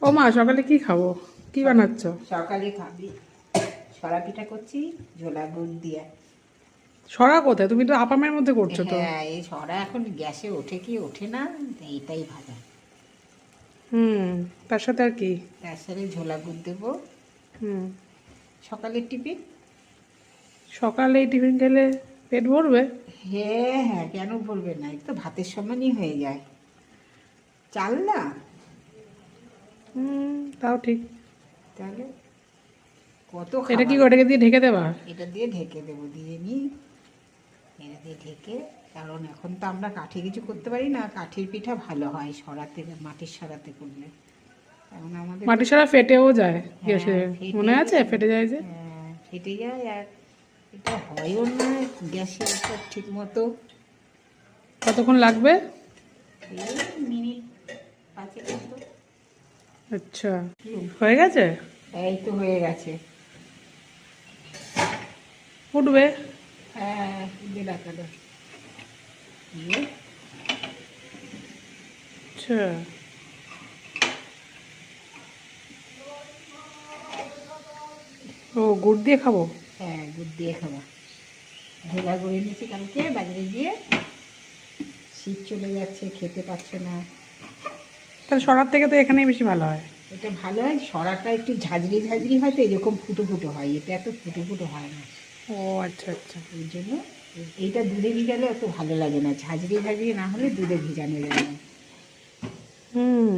ও মা, সকালে কি খাবো? কি বানাচ্ছ? সকালে খাবি সরা পিঠা করছি ঝোলা গুড় দিয়ে। সরা কোথায়? তুমি তো আপামের মধ্যে করছো তো। হ্যাঁ, এই সরা এখন গ্যাসে ওঠে কি ওঠে না, এইটাই ভাজা। হুম, তার সাথে আর কি? তার সাথে ঝোলা গুড় দেবো। হুম, সকালের টিফিন। সকালে এই টিফিন খেলে পেট ভরবে? হ্যাঁ হ্যাঁ, কেন ভরবে না, এই তো ভাতের সমানই হয়ে যায়। চাল না, হুম, তাও ঠিক। তাহলে কত এটা কি খাবার। ওটাকে দিয়ে ঢেকে দেবা? এটা দিয়ে ঢেকে দেবো, দিয়ে নিই। এটা দিয়ে ঢেকে, কারণ এখন তো আমরা কাঠে কিছু করতে পারি না, কাঠের পিঠা ভালো হয় সরাতে, মাটির সরাতে করলে। এখন আমাদের মাটি সারা ফেটেও যায় গ্যাসে, হ্যাঁ, ফেটে মনে আছে? যায়। ফেটে যায় যে। হ্যাঁ, ফেটে যায়। আর এটা হয়ও না গ্যাসের উপর ঠিক মতো। কতক্ষণ লাগবে? এই মিনিট 5 মতো। আচ্ছা, হয়ে গেছে? এই তো হয়ে গেছে। উঠবে? হ্যাঁ, দিয়ে রাখা দাও। দিয়ে আচ্ছা, ও গুড় দিয়ে খাবো? হ্যাঁ, গুড় দিয়ে খাবা। ঝোলা করে নিয়েছি কালকে বাজারে গিয়ে। শীত চলে যাচ্ছে, খেতে পাচ্ছে না। তাহলে সরার থেকে তো এখানেই বেশি ভালো হয়। এটা ভালো হয়, সরাটা একটু ঝাঁঝরি ঝাঁঝরি হয় তো, এরকম ফুটো ফুটো হয়, এটা এত ফুটো ফুটো হয় না। ও আচ্ছা আচ্ছা। এই জন্য এইটা দুধে ভিজালে অত ভালো লাগে না, ঝাঁঝরি ঝাঁঝরি না হলে দুধে ভিজানো যায় না। হুম,